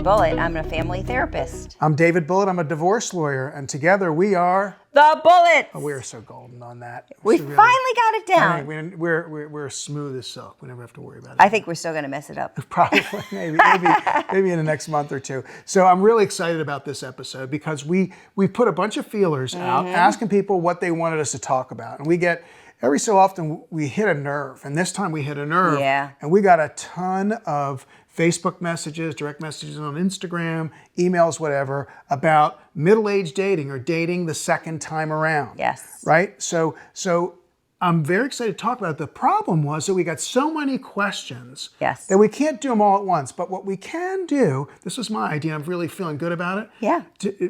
Jen Bullitt. I'm a family therapist. I'm David Bullitt. I'm a divorce lawyer, and together we are The Bullets. Oh, we're so golden on that. We finally got it down. We're smooth as silk. We never have to worry about it. I think we're still going to mess it up. Probably, maybe in the next month or two. So I'm really excited about this episode because we put a bunch of feelers out, asking people what they wanted us to talk about, and we get. Every so often we hit a nerve, and this time we hit a nerve, and we got a ton of Facebook messages, direct messages on Instagram, emails, whatever, about middle-aged dating or dating the second time around. Yes. Right? So I'm very excited to talk about it. The problem was that we got so many questions that we can't do them all at once. But what we can do, this was my idea, I'm really feeling good about it. Yeah.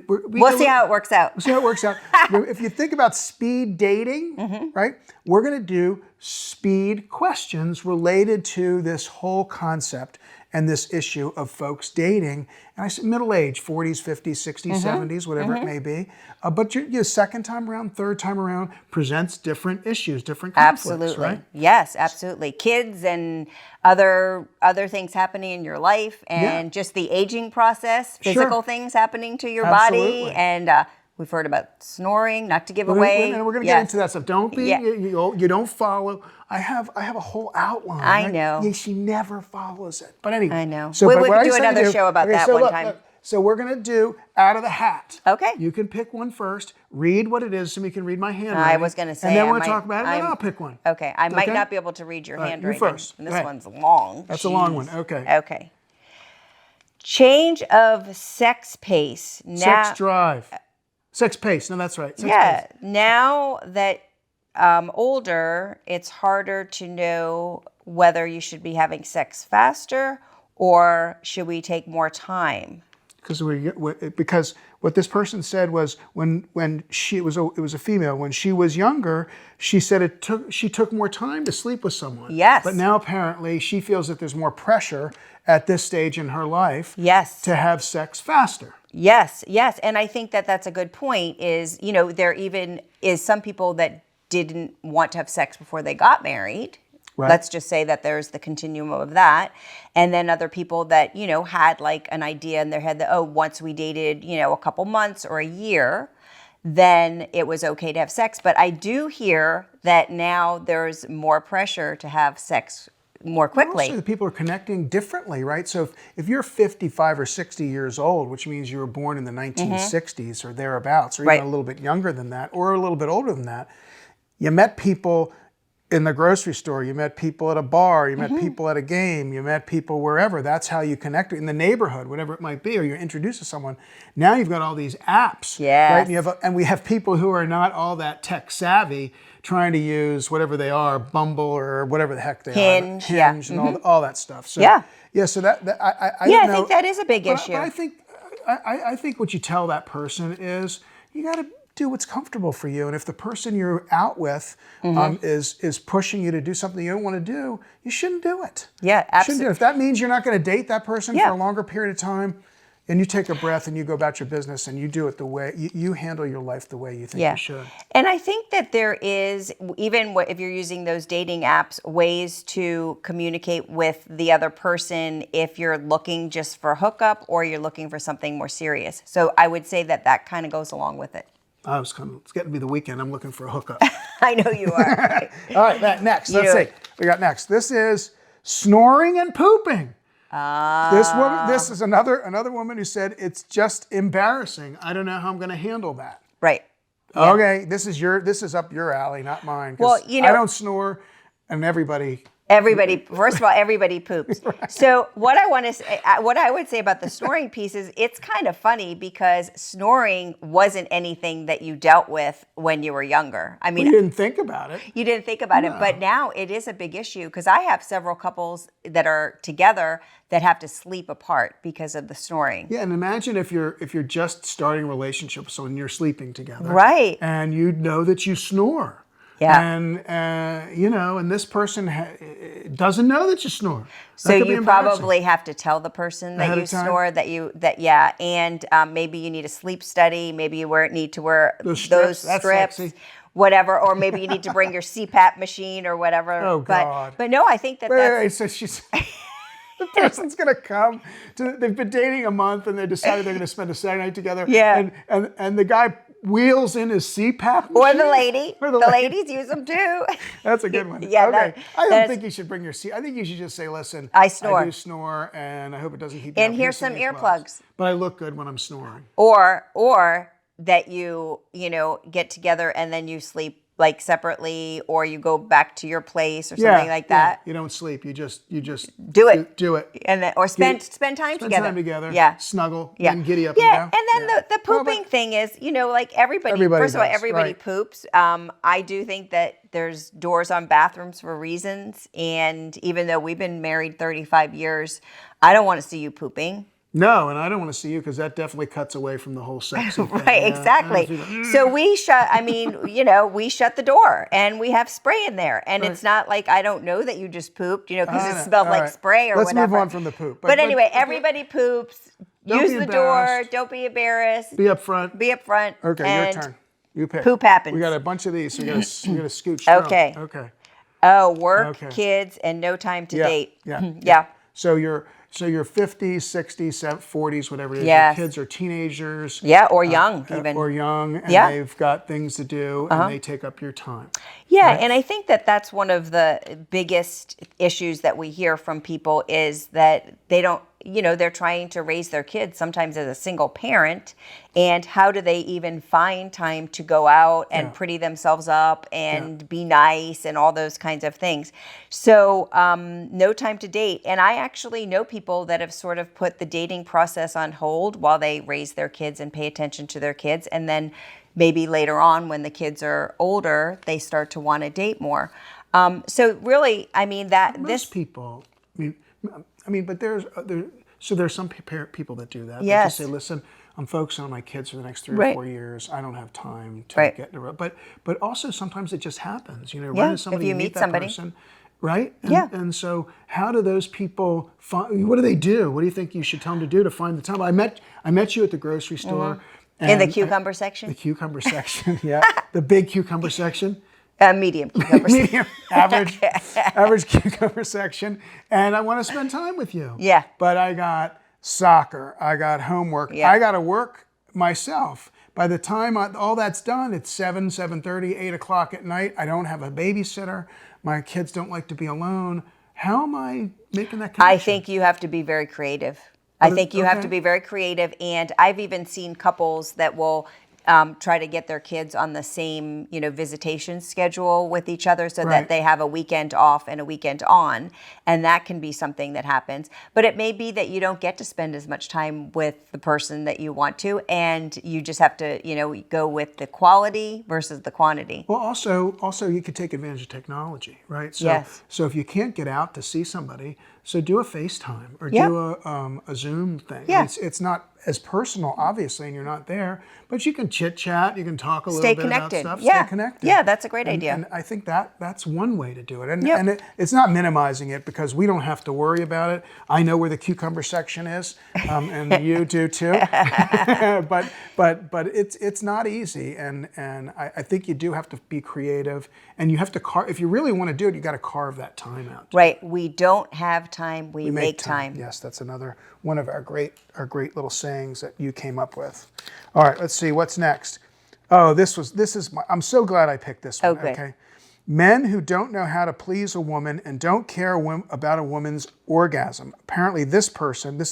We'll see how it works out. We'll see how it works out. If you think about speed dating, right, we're going to do speed questions related to this whole concept and this issue of folks dating. And I said middle age, 40s, 50s, 60s, 70s, whatever it may be. But your second time around, third time around presents different issues, different conflicts, absolutely. Right? Yes, absolutely. Kids and other things happening in your life and just the aging process, physical things happening to your body. And we've heard about snoring, not to give away. We're going to get into that stuff. Don't be, you don't follow. I have a whole outline. I know. She never follows it. But anyway. I know. So, we could do another show about that one time. Look, so we're going to do out of the hat. Okay. You can pick one first. Read what it is so we can read my handwriting. I was going to say. And then we'll talk about it, and then I'll pick one. Okay. I might not be able to read your handwriting. You first. And this one's long. That's a long one. Okay. Okay. Change of sex pace. Sex drive. Sex pace. No, that's right. Sex pace. Now that older, it's harder to know whether you should be having sex faster or should we take more time. Because what this person said was when it was a female, when she was younger, she said she took more time to sleep with someone. Yes. But now apparently she feels that there's more pressure at this stage in her life. Yes. To have sex faster. Yes. And I think that that's a good point is, there even is some people that didn't want to have sex before they got married. Right. Let's just say that there's the continuum of that. And then other people that, had like an idea in their head that, once we dated, a couple months or a year, then it was okay to have sex. But I do hear that now there's more pressure to have sex more quickly. Also, the people are connecting differently, right? So if you're 55 or 60 years old, which means you were born in the 1960s or thereabouts, or even a little bit younger than that, or a little bit older than that, you met people in the grocery store, you met people at a bar, you met people at a game, you met people wherever. That's how you connect in the neighborhood, whatever it might be, or you're introduced to someone. Now you've got all these apps, right? And we have people who are not all that tech savvy trying to use whatever they are, Bumble or whatever the heck they are. Hinge and all that stuff. So, so that I don't know. I think that is a big issue. But I think what you tell that person is you got to do what's comfortable for you. And if the person you're out with is pushing you to do something you don't want to do, you shouldn't do it. Yeah, absolutely. If that means you're not going to date that person for a longer period of time, and you take a breath and you go about your business and you do it the way, you handle your life the way you think you should. And I think that there is, even if you're using those dating apps, ways to communicate with the other person if you're looking just for hookup or you're looking for something more serious. So I would say that kind of goes along with it. It's getting to be the weekend. I'm looking for a hookup. I know you are. All right, next. Let's see. We got next. This is snoring and pooping. This is another woman who said it's just embarrassing. I don't know how I'm going to handle that. Right. Yeah. Okay, this is up your alley, not mine. Well, I don't snore, and everybody, first of all, everybody poops. Right. So what I would say about the snoring piece is it's kind of funny because snoring wasn't anything that you dealt with when you were younger. I mean, you didn't think about it. You didn't think about it, but now it is a big issue because I have several couples that are together that have to sleep apart because of the snoring. Yeah, and imagine if you're just starting a relationship, so when you're sleeping together, right, and you know that you snore. Yeah. And, and this person doesn't know that you snore. So you probably have to tell the person that you snore, and maybe you need a sleep study. Maybe you need to wear those strips, whatever, or maybe you need to bring your CPAP machine or whatever. Oh, God. But no, I think that's... So she's... The person's going to come they've been dating a month and they decided they're going to spend a Saturday night together. Yeah. And the guy wheels in his CPAP machine. Or the lady. Or the ladies use them too. That's a good one. Yeah, okay. I don't think you should bring your I think you should just say, listen, I snore. I do snore, and I hope it doesn't keep me And up here's piercing some these earplugs. But I look good when I'm snoring. Or that you get together and then you sleep like separately, or you go back to your place or something like that. You don't sleep. You just Do it. Do it. And then, or spend time together. Spend time together. Yeah. Snuggle. Yeah. And giddy up yeah. and down. And then the pooping thing is, like everybody first of all, everybody poops. I do think that there's doors on bathrooms for reasons. And even though we've been married 35 years, I don't want to see you pooping. No, and I don't want to see you because that definitely cuts away from the whole sexy thing. Right, exactly. So we shut the door and we have spray in there. And it's not like I don't know that you just pooped, because it smelled like spray or whatever. Let's move on from the poop. But anyway, everybody poops. Use the door. Don't be embarrassed. Be up front. Okay, your turn. You pick. Poop happens. We got a bunch of these, so we got to scooch through. Okay. Okay. Oh, work, kids, and no time to date. Yeah. So you're 50s, 60s, 40s, whatever it is. Yes. Your kids are teenagers. Yeah, or young even. Or young, and they've got things to do, and they take up your time. Yeah, and I think that that's one of the biggest issues that we hear from people is that they don't, they're trying to raise their kids sometimes as a single parent, and how do they even find time to go out and pretty themselves up and be nice and all those kinds of things. So no time to date. And I actually know people that have sort of put the dating process on hold while they raise their kids and pay attention to their kids, and then maybe later on when the kids are older, they start to want to date more. So really, I mean Most people, but there's some people that do that. Yes. They just say, listen, I'm focusing on my kids for the next 3 or 4 years. I don't have time to get in a but also sometimes it just happens. Run into somebody, if you meet somebody. Person, right? And so how do those people find? What do they do? What do you think you should tell them to do to find the time? I met you at the grocery store. In the cucumber section? The cucumber section, yeah. The big cucumber section. Medium cucumber section. Medium, average cucumber section. And I want to spend time with you. Yeah. But I got soccer. I got homework. Yeah. I got to work myself. By the time all that's done, it's 7:30, 8 o'clock at night. I don't have a babysitter. My kids don't like to be alone. How am I making that connection? I think you have to be very creative. I think you have to be very creative, and I've even seen couples that will try to get their kids on the same, visitation schedule with each other so that they have a weekend off and a weekend on, and that can be something that happens. But it may be that you don't get to spend as much time with the person that you want to, and you just have to, go with the quality versus the quantity. Well, also you could take advantage of technology, right? So, yes. So if you can't get out to see somebody, so do a FaceTime or do a Zoom thing. Yeah. It's not as personal, obviously, and you're not there, but you can chit chat, you can talk a little bit about stuff. Yeah. Stay connected. Yeah, that's a great idea. And I think that's one way to do it. And it's not minimizing it because we don't have to worry about it. I know where the cucumber section is, and you do too. but it's not easy, and I think you do have to be creative, and you have to if you really want to do it, you got to carve that time out. Right. We don't have time. We make time. Yes, that's another one of our great little sayings that you came up with. All right, let's see what's next. Oh, I'm so glad I picked this one. Okay. Men who don't know how to please a woman and don't care about a woman's orgasm. Apparently this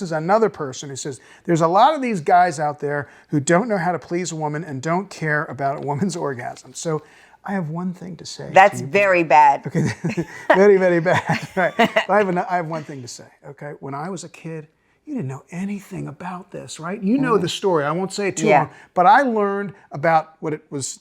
is another person who says, there's a lot of these guys out there who don't know how to please a woman and don't care about a woman's orgasm. So I have one thing to say. That's very bad. Okay, very, very bad. Right. I have one thing to say. Okay, when I was a kid, you didn't know anything about this, right? You know the story. I won't say it too long, but I learned about what was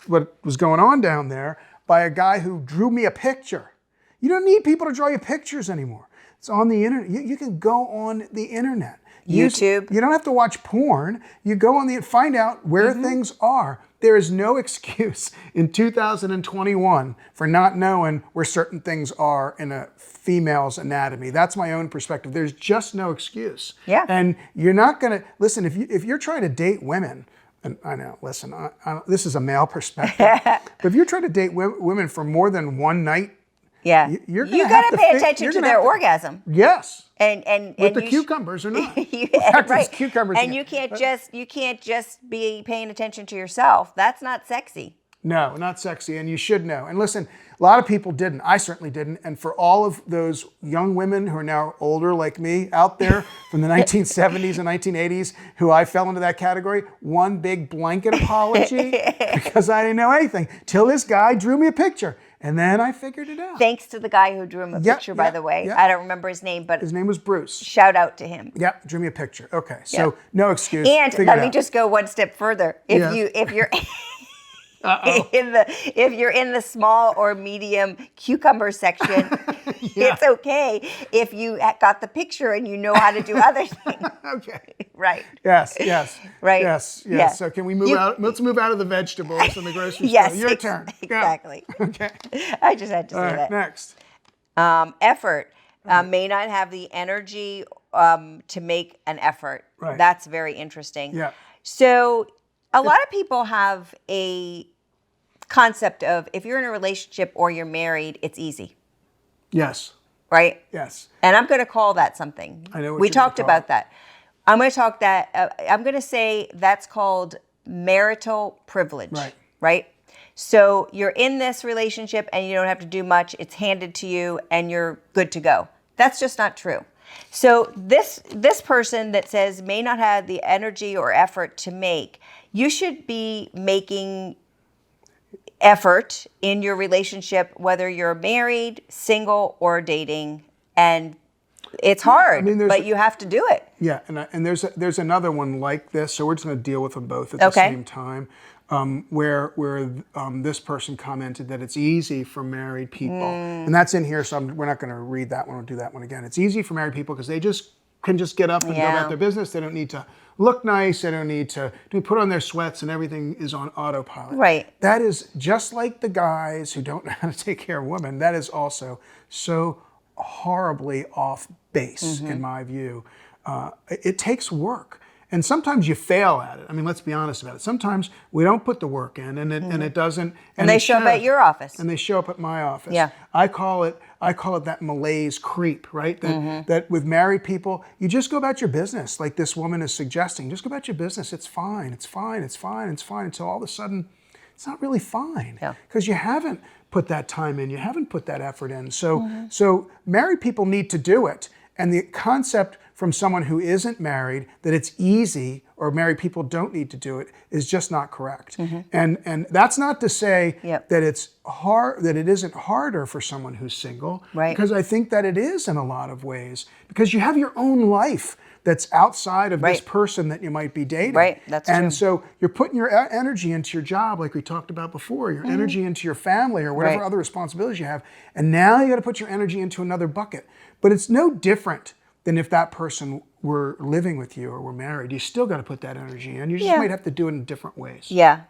going on down there by a guy who drew me a picture. You don't need people to draw you pictures anymore. It's on the internet. You can go on the internet. YouTube. You don't have to watch porn. You go on find out where things are. There is no excuse in 2021 for not knowing where certain things are in a female's anatomy. That's my own perspective. There's just no excuse. Yeah. And you're not going to, listen, if you're trying to date women, and I know, listen, this is a male perspective, but if you're trying to date women for more than one night, Yeah. You're You gonna got have to to pay fi- attention you're to gonna their have to- orgasm. Yes. And With the you cucumbers or not. You- In fact, right. it's cucumbers. And you can't just be paying attention to yourself. That's not sexy. No, not sexy, and you should know. And listen, a lot of people didn't. I certainly didn't. And for all of those young women who are now older like me out there from the 1970s and 1980s who I fell into that category, one big blanket apology because I didn't know anything till this guy drew me a picture. And then I figured it out. Thanks to the guy who drew him a picture, by the way. I don't remember his name, but his name was Bruce. Shout out to him. Yeah, drew me a picture. Okay, so no excuse. And let me just go one step further. If you're if you're in the small or medium cucumber section, it's okay if you got the picture and you know how to do other things. Okay. Right. Yes. Right. Yes. Yeah. So can we move out? Let's move out of the vegetables in the grocery Yes, store. Your turn. Exactly. Yeah. Okay. I just had to say All right, that. next. Effort. May not have the energy to make an effort. Right. That's very interesting. Yeah. So a lot of people have a concept of if you're in a relationship or you're married, it's easy, Yes. right? Yes. And I'm going to call that something. I know what we you're gonna talked call about it. that. I'm going to talk that. I'm going to say that's called marital privilege. Right. Right. So you're in this relationship and you don't have to do much. It's handed to you and you're good to go. That's just not true. So this person that says may not have the energy or effort to make, you should be making effort in your relationship, whether you're married, single, or dating. And it's hard, but you have to do it. Yeah, and there's another one like this, so we're just going to deal with them both at the same time. Where this person commented that it's easy for married people, and that's in here, so we're not going to read that one or do that one again. It's easy for married people because they can just get up and go about their business. They don't need to look nice. They don't need to put on their sweats, and everything is on autopilot. Right. That is just like the guys who don't know how to take care of women. That is also so horribly off base, in my view. It takes work. And sometimes you fail at it. I mean, let's be honest about it. Sometimes we don't put the work in, and it doesn't. And they show up at your office. And they show up at my office. Yeah. I call it that malaise creep, right? That with married people, you just go about your business, like this woman is suggesting. Just go about your business. It's fine. It's fine. It's fine. It's fine. Until all of a sudden, it's not really fine. Yeah. Because you haven't put that time in. You haven't put that effort in. So married people need to do it. And the concept from someone who isn't married that it's easy or married people don't need to do it is just not correct. And that's not to say that it's hard, that it isn't harder for someone who's single. Right. Because I think that it is in a lot of ways. Because you have your own life that's outside of this person that you might be dating. Right, that's true. And so you're putting your energy into your job, like we talked about before, your energy into your family or whatever other responsibilities you have. And now you got to put your energy into another bucket. But it's no different than if that person were living with you or were married. You still got to put that energy in. You just might have to do it in different ways. Yeah.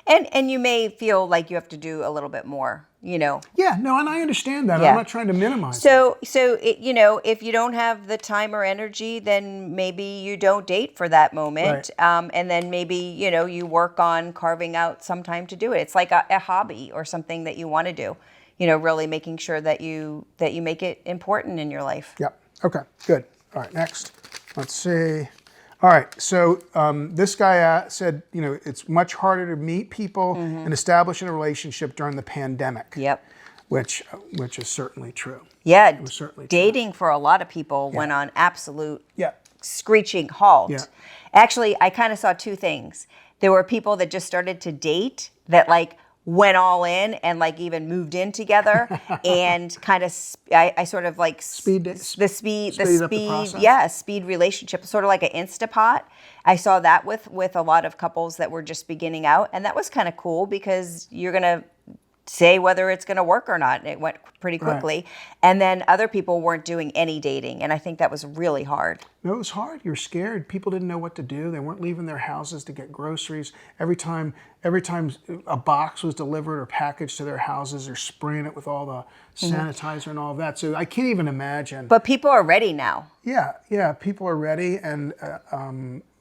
And you may feel like you have to do a little bit more, Yeah, no, and I understand that. Yeah. I'm not trying to minimize it. So if you don't have the time or energy, then maybe you don't date for that moment. Right. And then maybe, you work on carving out some time to do it. It's like a hobby or something that you want to do, really making sure that you make it important in your life. Yep. Okay, good. All right, next. Let's see. All right, so this guy said, it's much harder to meet people and establish a relationship during the pandemic. Yep. Which is certainly true. Yeah, it was certainly dating for a lot of people went on absolute Yeah. screeching halt. Yeah. Actually, I kind of saw two things. There were people that just started to date that went all in and even moved in together and kind of I sort of speed relationship, sort of like an Instapot. I saw that with a lot of couples that were just beginning out, and that was kind of cool because you're gonna say whether it's going to work or not. It went pretty quickly. Right. And then other people weren't doing any dating. And I think that was really hard. No, it was hard. You're scared. People didn't know what to do. They weren't leaving their houses to get groceries. Every time a box was delivered or packaged to their houses, they're spraying it with all the sanitizer and all of that. So I can't even imagine. But people are ready now. Yeah, people are ready. And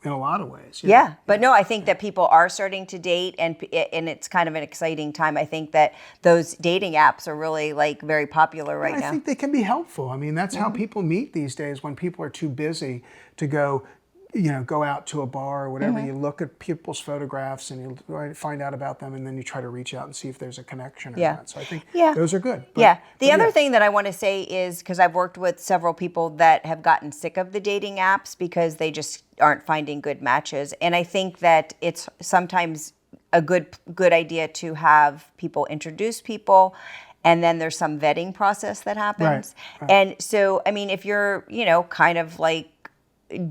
in a lot of ways. Yeah, but no, I think that people are starting to date, and it's kind of an exciting time. I think that those dating apps are really like very popular right now. I think they can be helpful. I mean, that's how people meet these days when people are too busy to go, go out to a bar or whatever. You look at people's photographs and you find out about them, and then you try to reach out and see if there's a connection or not. So I think those are good. But, The other thing that I want to say is, because I've worked with several people that have gotten sick of the dating apps because they just aren't finding good matches. And I think that it's sometimes a good idea to have people introduce people, and then there's some vetting process that happens. Right. And so, I mean, if you're, kind of like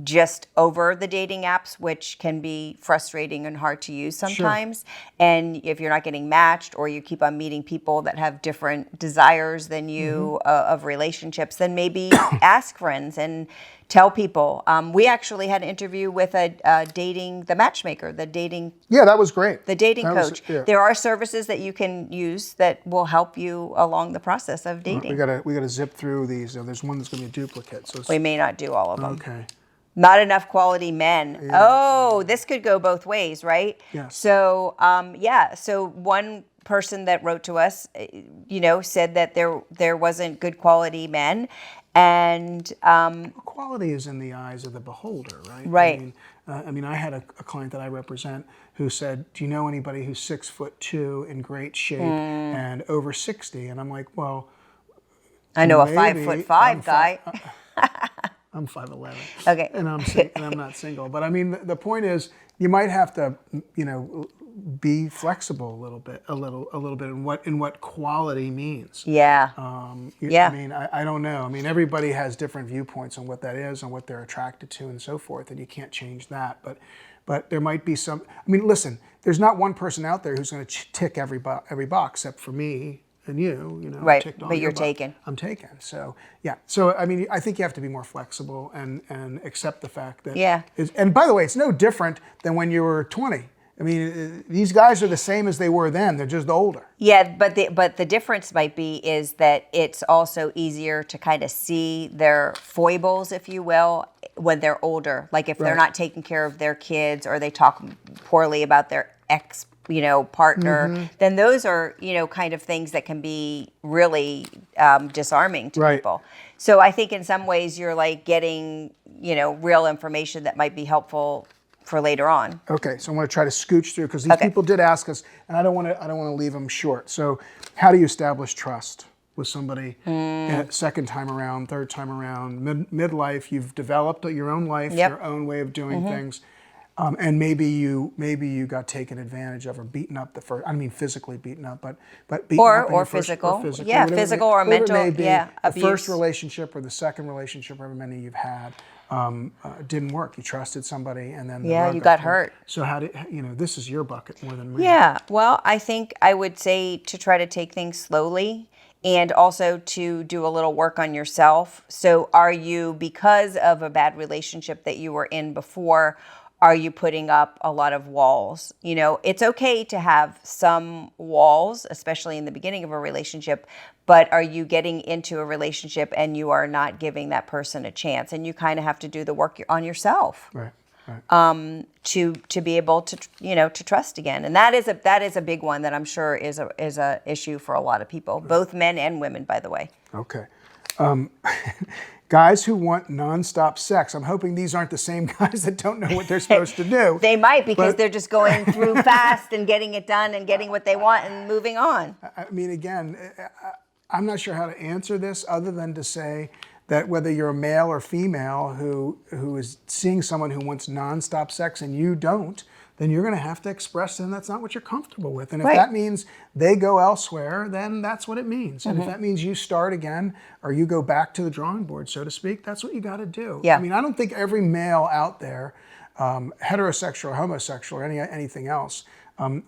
just over the dating apps, which can be frustrating and hard to use sometimes. Sure. And if you're not getting matched, or you keep on meeting people that have different desires than you of relationships, then maybe ask friends and tell people. We actually had an interview with the matchmaker, the dating. Yeah, that was great. The dating coach. There are services that you can use that will help you along the process of dating. We gotta zip through these. There's one that's gonna be a duplicate. So we may not do all of them. Okay. Not enough quality men. Yeah. Oh, this could go both ways, right? Yes. So, So one person that wrote to us, said that there wasn't good quality men, and quality is in the eyes of the beholder, right? Right. I mean, I had a client that I represent who said, "Do you know anybody who's 6'2" in great shape and over 60?" And I'm like, "Well, I know a 5'5" guy." I'm 5'11". Okay. And I'm not single. But I mean, the point is, you might have to, be flexible a little bit in what quality means. Yeah. I mean, I don't know. I mean, everybody has different viewpoints on what that is and what they're attracted to and so forth, and you can't change that. But there might be some. I mean, listen, there's not one person out there who's going to tick every box except for me and you. Right, but you're taken. I'm taken. So yeah. So I mean, I think you have to be more flexible and accept the fact that. Yeah. And by the way, it's no different than when you were 20. I mean, these guys are the same as they were then. They're just older. Yeah, but the difference might be is that it's also easier to kind of see their foibles, if you will, when they're older. Like if they're not taking care of their kids, or they talk poorly about their ex partner, then those are, kind of things that can be really disarming to people. So I think in some ways you're like getting, real information that might be helpful for later on. Okay, so I'm going to try to scooch through, because these people did ask us, and I don't want to leave them short. So how do you establish trust with somebody second time around, third time around, midlife? You've developed your own life, your own way of doing things. And maybe you got taken advantage of or beaten up the first. I mean, physically beaten up, but beaten up or physical, physical or mental, abuse. The first relationship or the second relationship, however many you've had, didn't work. You trusted somebody, and then you got hurt. So how did this is your bucket more than me. Yeah. Well, I think I would say to try to take things slowly. And also to do a little work on yourself. So are you, because of a bad relationship that you were in before, are you putting up a lot of walls? It's okay to have some walls, especially in the beginning of a relationship, but are you getting into a relationship and you are not giving that person a chance? And you kind of have to do the work on yourself. Right. To be able to to trust again, and that is a big one that I'm sure is a issue for a lot of people, both men and women, by the way. Okay, guys who want nonstop sex. I'm hoping these aren't the same guys that don't know what they're supposed to do. They might, because they're just going through fast and getting it done and getting what they want and moving on. I mean, again, I'm not sure how to answer this other than to say that whether you're a male or female who is seeing someone who wants nonstop sex and you don't, then you're going to have to express to them that's not what you're comfortable with. And if that means they go elsewhere, then that's what it means. And if that means you start again or you go back to the drawing board, so to speak, that's what you got to do. Yeah. I mean, I don't think every male out there, heterosexual, homosexual, or anything else, I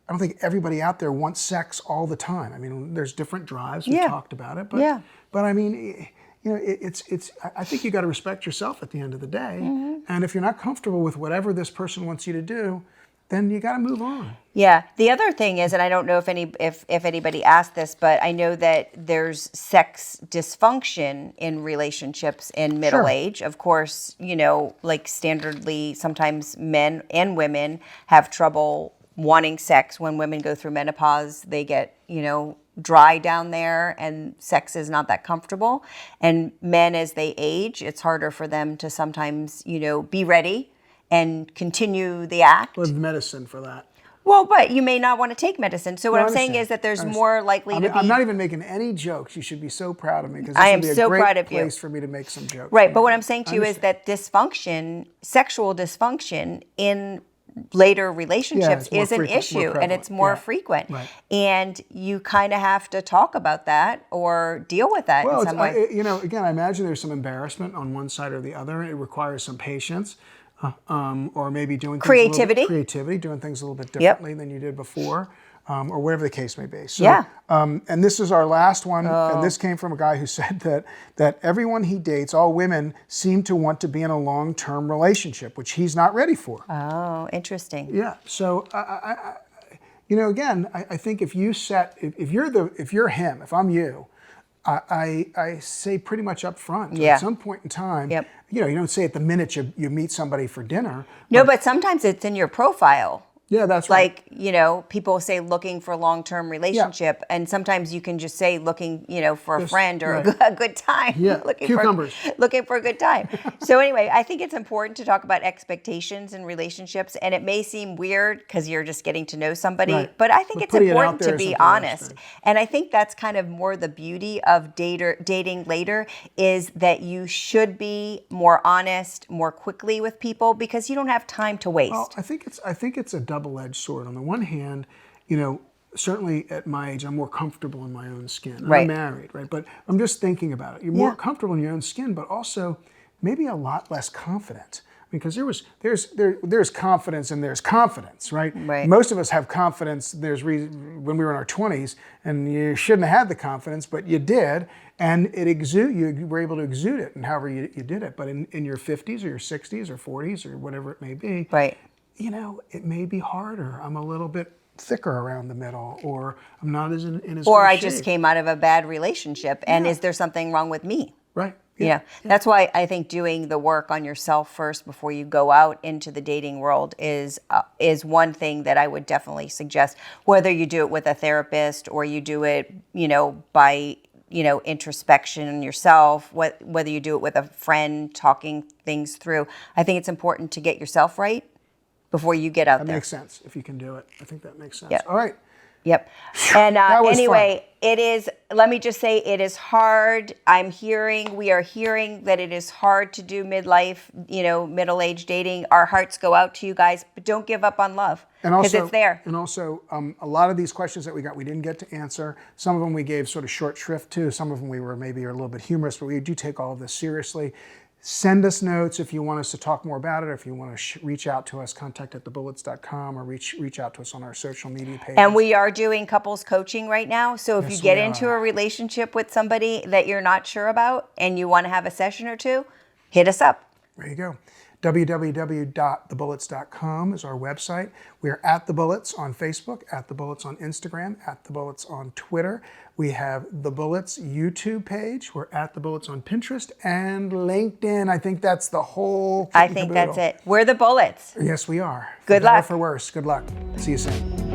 don't think everybody out there wants sex all the time. I mean, there's different drives. We talked about it. But I mean, I think you got to respect yourself at the end of the day. And if you're not comfortable with whatever this person wants you to do, then you got to move on. Yeah. The other thing is, and I don't know if anybody asked this, but I know that there's sex dysfunction in relationships in middle age. Of course, like standardly, sometimes men and women have trouble wanting sex. When women go through menopause, they get, dry down there and sex is not that comfortable. And men, as they age, it's harder for them to sometimes, be ready and continue the act. With medicine for that. Well, but you may not want to take medicine. So what I'm saying is that there's more likely to be... I'm not even making any jokes. You should be so proud of me, because I am this so would be a proud great of you. place for me to make some jokes. Right, but what I'm saying to you is that dysfunction, sexual dysfunction in later relationships is an issue, and it's more frequent. Right. And you kind of have to talk about that or deal with that in some way. Again, I imagine there's some embarrassment on one side or the other. It requires some patience. Or maybe doing things creativity, doing things a little bit differently than you did before, or whatever the case may be. So, and this is our last one, and this came from a guy who said that everyone he dates, all women, seem to want to be in a long-term relationship, which he's not ready for. Oh, interesting. Yeah. So, again, I think if you're him, if I'm you, I say pretty much up front. At some point in time, you don't say it the minute you meet somebody for dinner. No, but sometimes it's in your profile. Yeah, that's right. Like, people say looking for a long-term relationship, and sometimes you can just say looking, for a friend or a good time. Yeah, cucumbers. Looking for a good time. So anyway, I think it's important to talk about expectations in relationships, and it may seem weird because you're just getting to know somebody, but I think it's important to be honest. And I think that's kind of more the beauty of dating later, is that you should be more honest more quickly with people because you don't have time to waste. Well, I think it's a double-edged sword. On the one hand, certainly at my age, I'm more comfortable in my own skin. Right. I'm married, right? But I'm just thinking about it. You're more comfortable in your own skin, but also maybe a lot less confident. Because there's confidence and there's confidence, right? Right. Most of us have confidence. When we were in our 20s, and you shouldn't have had the confidence, but you did, and you were able to exude it, and however you did it. But in your 50s or your 60s or 40s or whatever it may be, right. It may be harder. I'm a little bit thicker around the middle, or I'm not as in as or good I shape. just came out of a bad relationship, and is there something wrong with me? Right. Yeah. That's why I think doing the work on yourself first before you go out into the dating world is one thing that I would definitely suggest. Whether you do it with a therapist or you do it, by introspection in yourself, whether you do it with a friend talking things through. I think it's important to get yourself right before you get out there. That makes sense. If you can do it, I think that makes sense. Yep. All right. Yep. And anyway, fun. Let me just say, it is hard. We are hearing that it is hard to do midlife, middle-age dating. Our hearts go out to you guys, but don't give up on love, because it's there. And also, a lot of these questions that we got, we didn't get to answer. Some of them we gave sort of short shrift to. Some of them we were maybe a little bit humorous, but we do take all of this seriously. Send us notes if you want us to talk more about it, or if you want to reach out to us, contact@thebullets.com, or reach out to us on our social media page. And we are doing couples coaching right now. So if you get into a relationship with somebody that you're not sure about and you want to have a session or two, hit us up. There you go. www.thebullets.com is our website. We are at The Bullets on Facebook, at The Bullets on Instagram, at The Bullets on Twitter. We have The Bullets YouTube page. We're at The Bullets on Pinterest and LinkedIn. I think that's the whole I think that's it. We're The Bullets. Yes, we are. Good luck. For worse. Good luck. See you soon.